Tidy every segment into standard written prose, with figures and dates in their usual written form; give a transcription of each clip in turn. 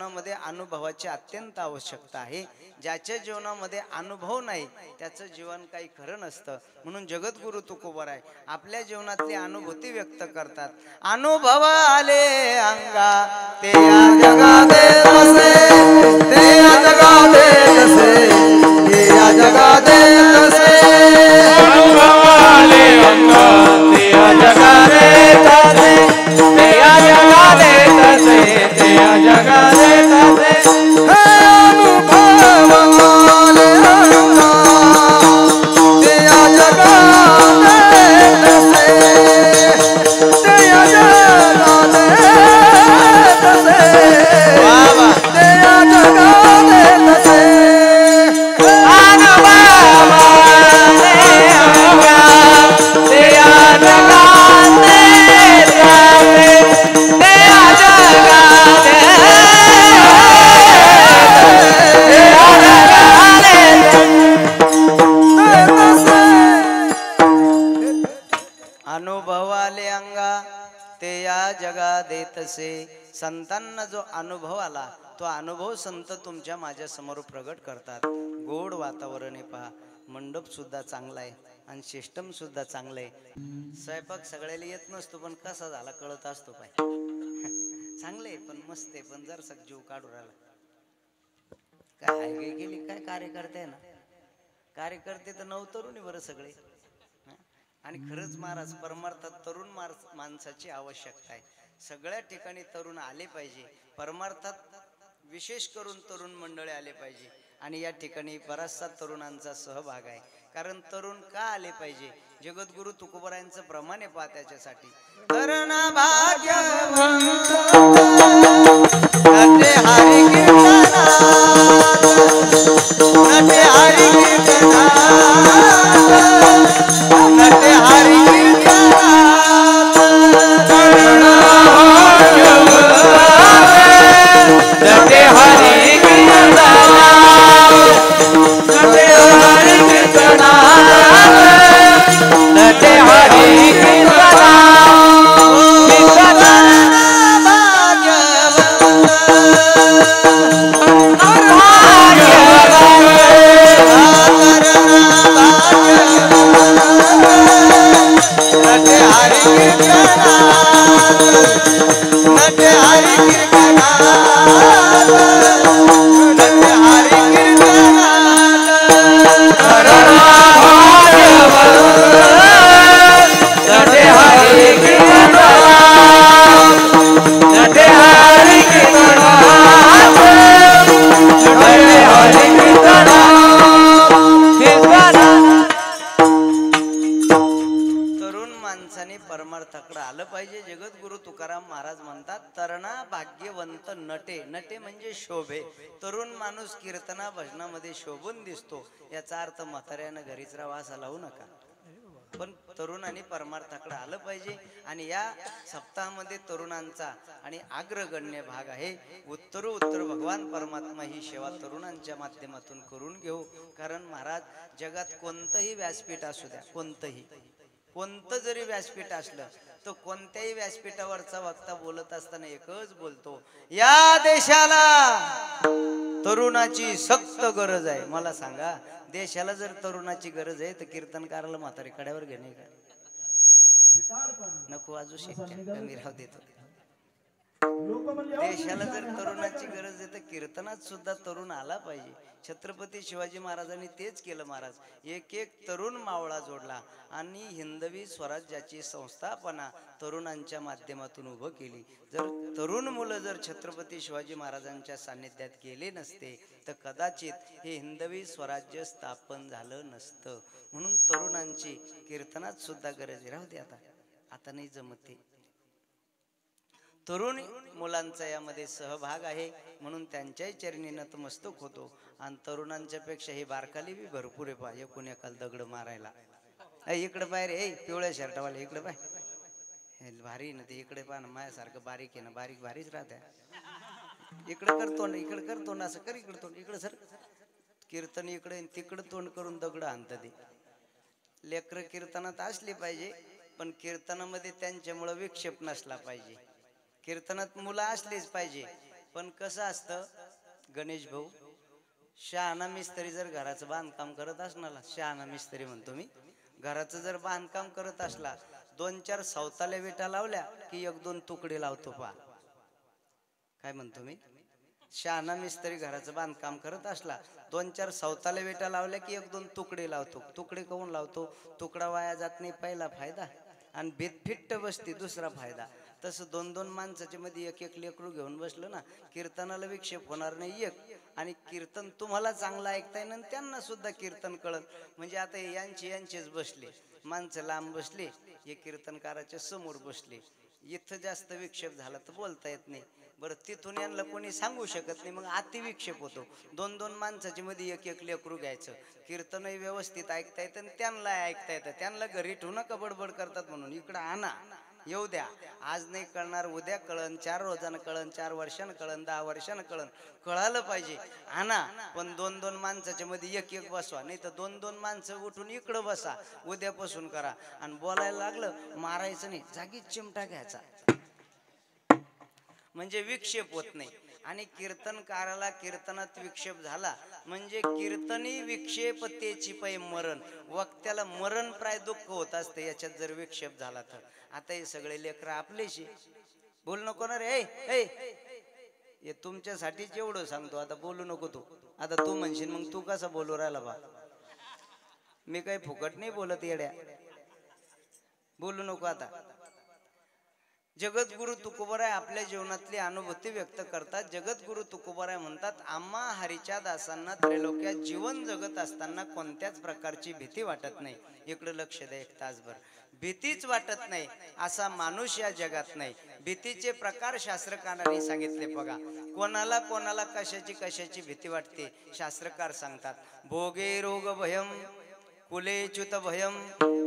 जीवनामध्ये अनुभवाची अत्यंत आवश्यकता आहे. ज्याच्या जीवनामध्ये अनुभव नाही त्याचं जीवन काही खरं नसतं. म्हणून जगद्गुरु तुकोबाराय आपल्या जीवनातली अनुभूती व्यक्त करतात. अनुभव आले अंगा ते या जगाते तसे, ते या जगाते तसे, ते या जगाते तसे. अनुभव आले अंगा ते या जगाते तसे, ते या जगाते तसे, ते या जगाते तसे. अनुभवाले अंगा ते या जगा देतसे. संतांना जो अनुभव आला तो अनुभव संत तुमच्या माझ्या समोर प्रगट करतात. गोड वातावरण आहे पहा, मंडप सुद्धा चांगला आहे आणि सिस्टम सुद्धा चांगलं आहे. स्वयंपाक सगळ्याला येत नसतो पण कसा झाला कळत असतो पाय. चांगले पण मस्त आहे, पण जर सग जीव काढू राहिला काय हायवे गेली काय कार्यकर्ते आहे ना, कार्यकर्ते तर नवतरुण आहे बरं सगळे. आणि खरंच महाराज परमार्थात तरुण माणसाची आवश्यकता आहे. सगळ्या ठिकाणी तरुण आले पाहिजे. परमार्थात विशेष करून तरुण मंडळी आले पाहिजे. आणि या ठिकाणी बराचसा तरुणांचा सहभाग आहे. कारण तरुण का आले पाहिजे, जगद्गुरु तुकोबारायांचं प्रमाण आहे पहा त्याच्यासाठी. तरुणा भाग्यवंत नटे हरी कीर्तना, नटे हरी कीर्तना, नटे हरी कीर्तना. तरुणा भाग्यवंत नटे हरी कीर्तना, नटे हरी कीर्तना, नटे हरी कीर्तना. परमार्थाकडे आलं पाहिजे. जगद्गुरु तुकाराम महाराज म्हणतात तरणा भाग्यवंत नटे. नटे म्हणजे शोभे. तरुण माणूस कीर्तना भजनामध्ये शोभून दिसतो. याचा अर्थ म्हाताऱ्यानं घरीच राहा असा लावू नका, पण तरुणांनी परमार्थाकडे आलं पाहिजे. आणि या सप्ताहामध्ये तरुणांचा आणि अग्रगण्य भाग आहे. उत्तर भगवान परमात्मा ही सेवा तरुणांच्या माध्यमातून करून घेऊ. कारण महाराज जगात कोणतंही व्यासपीठ असू द्या, कोणतं जरी व्यासपीठ असलं तर कोणत्याही व्यासपीठावरचा वक्ता बोलत असताना एकच बोलतो, या देशाला तरुणाची सक्त गरज आहे. मला सांगा, देशाला जर तरुणाची गरज आहे तर कीर्तनकाराला म्हातारी कड्यावर घेणे का नको? वाजू शकते कमी राहू देतो. देशाला जर तरुणाची गरज आहे तर कीर्तनात सुद्धा तरुण आला पाहिजे. छत्रपती शिवाजी महाराजांनी तेच केलं महाराज. एक एक तरुण मावळा जोडला आणि हिंदवी स्वराज्याची संस्थापना तरुणांच्या माध्यमातून उभं केली. जर तरुण मुलं जर छत्रपती शिवाजी महाराजांच्या सान्निध्यात गेले नसते तर कदाचित हे हिंदवी स्वराज्य स्थापन झालं नसतं. म्हणून तरुणांची कीर्तनात सुद्धा गरज राहू दे. आता नाही जमते. तरुण मुलांचा यामध्ये सहभाग आहे म्हणून त्यांच्याही चरणी नतमस्तक होतो. आणि तरुणांच्या पेक्षा हे बारकाली बी भरपूर आहे. पाहिजे कोणी काल दगड मारायला इकडे बाहेर पिवळ्या शर्टावाले इकडे पाय भारी ना ते. इकडे पहा ना, माझ्यासारखं बारीक आहे ना, बारीक भारीच राहते. इकडे कर तोंड, इकडे कर तोंड, असं कर, इकडे तोंड, इकडे सर. कीर्तन इकडे तिकडे तोंड करून दगड आणतात ते. लेकर कीर्तनात असली पाहिजे पण कीर्तनामध्ये त्यांच्यामुळे विक्षेप नसला पाहिजे. कीर्तनात मुलं असलीच पाहिजे पण कसं असतं गणेश भाऊ, शहाणा मिस्त्री जर घराचं बांधकाम करत असणार, शहाणा मिस्त्री म्हणतो मी, घराचं जर बांधकाम करत असला, 2-4 सवताल्या विटा लावल्या की 1-2 तुकडे लावतो पा. काय म्हणतो मी? शहाणा मिस्त्री घराचं बांधकाम करत असला, 2-4 सवताल्या विटा लावल्या की 1-2 तुकडे लावतो. तुकडे काऊन लावतो? तुकडा वाया जात नाही, पहिला फायदा, आणि भीत फिट्ट बसते दुसरा फायदा. तसं 2-2 माणसाच्या मध्ये 1-1 लेकरू घेऊन बसलं ना, कीर्तनाला विक्षेप होणार नाही एक, आणि कीर्तन तुम्हाला चांगलं ऐकता येईल आणि त्यांना सुद्धा कीर्तन कळत. म्हणजे आता यांचेच बसले माणसं, लांब बसले, हे कीर्तनकाराच्या समोर बसले, इथं जास्त विक्षेप झाला तर बोलता येत नाही. बरं, तिथून यांना कोणी सांगू शकत नाही, मग अति विक्षेप होतो. 2-2 माणसाच्या मध्ये 1-1 लेकरू घ्यायचं, कीर्तनही व्यवस्थित ऐकता येतं आणि त्यांना ऐकता येतं. त्यांना घरी ठेवू नका बडबड करतात म्हणून, इकडं आणा, येऊ द्या. आज नाही कळणार, उद्या कळन, 4 रोजानं कळन, 4 वर्षानं कळन, 10 वर्षानं कळन, कळालं पाहिजे. आणा, पण 2-2 माणसाच्या मध्ये 1-1 बसवा, नाही तर 2-2 माणसं उठून इकडं बसा, उद्यापासून करा. आणि बोलायला लागलं मारायचं नाही, जागीच चिमटा घ्यायचा, म्हणजे विक्षेप होत नाही. आणि कीर्तनकाराला कीर्तनात विक्षेप झाला म्हणजे कीर्तनी विक्षेपतेची पै मरण, वक्त्याला मरण प्राय दुःख होत असते याच्यात जर विक्षेप झाला तर. आता हे सगळे लेकर आपलेशी बोलू नको ना रे, हे तुमच्यासाठीच एवढं सांगतो, आता बोलू नको तू. आता तू म्हणशील मग तू कसा बोलू राहिला बा, मी काही फुकट नाही बोलत येड्या, बोलू नको आता. जगद्गुरु तुकोबराय आपल्या जीवनातली अनुभूती व्यक्त करतात. जगद्गुरु तुकोबराय म्हणतात, आम्हा हरीच्या दासांना त्रैलोक्यात जीवन जगत असताना कोणत्याच प्रकारची भीती वाटत नाही. इकडे लक्ष द्या एक तासभर. भीतीच वाटत नाही असा माणूस या जगात नाही. भीतीचे प्रकार शास्त्रकारांनी सांगितले बघा. कोणाला कोणाला कशाची भीती वाटते शास्त्रकार सांगतात. भोगे रोग भयम, कुलेच्युत भयम,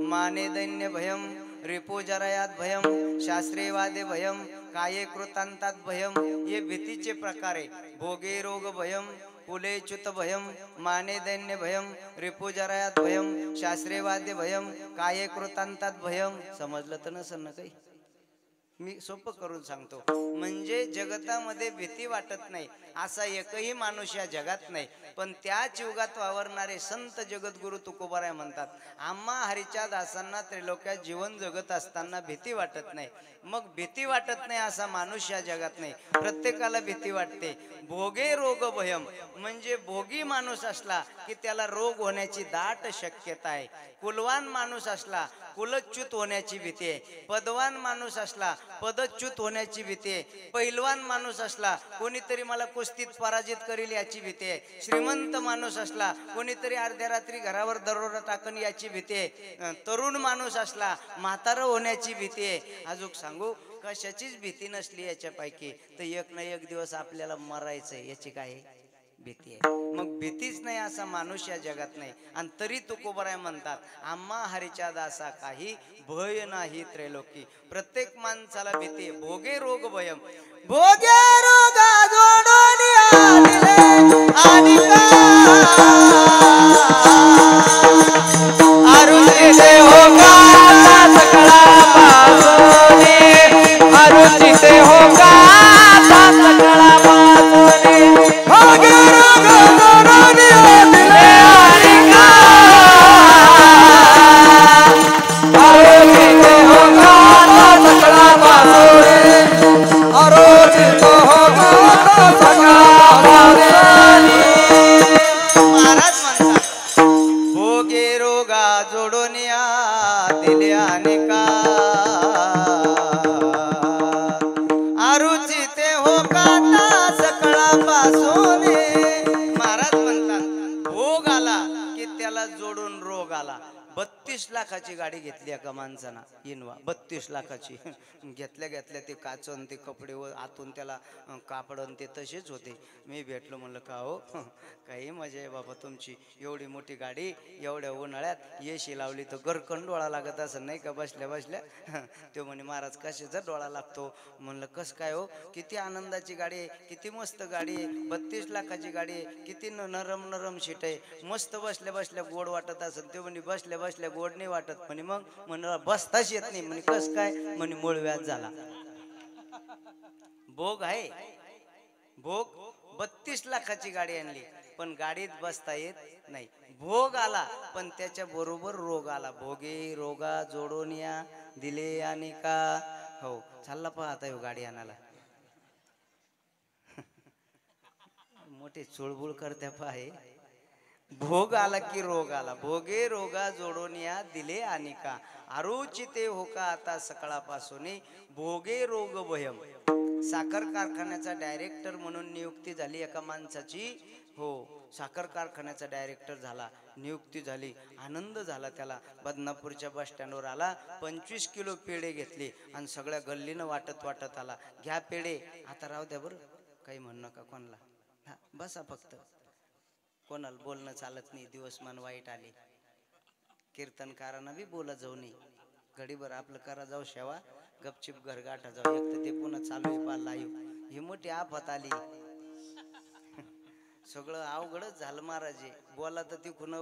माने दैन्य भयम, रिपुजरयात भयम, शास्त्रे वादे भयम, काये कृतांतात भयम. हे भीतीचे प्रकार आहे. भोगे रोग भयम, कुलेच्युत भयम, माने दैन्य भयम, रिपुजरयात भयम, शास्त्रे वादे भयम, काये कृतांतात भयम. समजलं तर नसेल ना काही, मी सोपं करून सांगतो. म्हणजे जगतामध्ये भीती वाटत नाही असा एकही माणूस या जगात नाही. पण त्याच युगात वावरणारे संत जगद्गुरु तुकोबाराय म्हणतात, आम्हा हरीच्या दासांना त्रैलोक्यात जीवन जगत असताना भीती वाटत नाही. मग भीती वाटत नाही असा माणूस या जगात नाही. प्रत्येकाला भीती वाटते. भोगे रोग भयम, म्हणजे भोगी माणूस असला की त्याला रोग होण्याची दाट शक्यता आहे. कुलवान माणूस असला कुलच्युत होण्याची भीती आहे. पदवान माणूस असला पदच्युत होण्याची भीती आहे. पैलवान माणूस असला कोणीतरी मला कुस्तीत पराजित करील याची भीती आहे. श्रीमंत माणूस असला कोणीतरी अर्ध्या रात्री घरावर दरोडा टाकन याची भीती आहे. तरुण माणूस असला म्हातारं होण्याची भीती आहे. अजून सांगू, कशाचीच भीती नसली याच्यापैकी तर एक ना एक दिवस आपल्याला मरायचंय याची काय भीती आहे. मग भीतीच नाही असा माणूस या जगात नाही. आणि तरी तुकोबराय म्हणतात, आम्हा हरीच्या दासा काही भय नाही त्रैलोकी. प्रत्येक माणसाला भीती. भोगे रोग भयम, भोगे रोग जोडून आदिले आणि अरुचिते हो गाता सकळा पासोनी, अरुचिते हो गाता सकळा पासोनी. भोगे रोग जोडून आदिले आणि अरुचिते हो गाता सकळा पासोनी, अरुचिते हो गाता सकळा पासोनी. महाराज म्हणतात, भोगे रोगा जोडून दिले अनेका, आरुचिते हो काता सकळा पासून. महाराज म्हणतात, भोग आला की त्याला जोडून रोग आला. 32 लाखाची गाडी घेतली एका माणसानं, इनवा 32 लाखाची. घेतल्या ते काचन ते कपडे व आतून त्याला कापडन ते तसेच होते. मी भेटलो, म्हणलं का हो, काही मजा आहे बाबा तुमची, एवढी मोठी गाडी, एवढ्या उन्हाळ्यात येशी लावली तर गरकन डोळा लागत असं नाही का बसल्या बसल्या. तो म्हणे महाराज कशाचा डोळा लागतो. म्हणलं कस काय हो, किती आनंदाची गाडी आहे, किती मस्त गाडी आहे, 32 लाखाची गाडी आहे, किती नरम सीट आहे, मस्त बसल्या बसल्या गोड वाटत असेल. तो म्हणे बसल्या बसल्या गोड नाही वाटत म्हणे. मग म्हणलं बसताच येत नाही म्हणे. कस काय म्हणे, मूळ व्याज झाला. भोग आहे, भोग 32 लाखाची गाडी आणली पण गाडीत बसता येत नाही. भोग आला पण त्याच्या बरोबर रोग आला. भोगे रोगा जोडून या दिले आणि का. हो चालला पहा आता हो गाडी आणायला. मोठे चुळबुळ करते पाहे. भोग आला की रोग आला. भोगे रोगा जोडून या दिले आणि का. आरुचिते होका आता सकाळपासून भोगे रोग भयम. साखर कारखान्याचा डायरेक्टर म्हणून नियुक्ती झाली एका माणसाची. हो साखर कारखान्याचा डायरेक्टर झाला, नियुक्ती झाली, आनंद झाला त्याला. बदनापूरच्या बस स्टँडवर आला, 25 किलो पेढे घेतले आणि सगळ्या गल्लीनं वाटत वाटत आला. घ्या पेढे, आता राहू द्या बरं, काही म्हणू नका कोणाला, हा बसा फक्त. कोणाला बोलणं चालत नाही, दिवसमान वाईट आले. कीर्तनकारांना बी बोला जाऊ नये. घडीभर आपलं करा जाऊ शेवा, गपचिप घर गाठा जाऊ. एक तर ते पुन्हा चालू आहे पा लाईव्ह. ही मोठी आफत आली. सगळं अवघडच झालं महाराज. बोला तर ती खुणं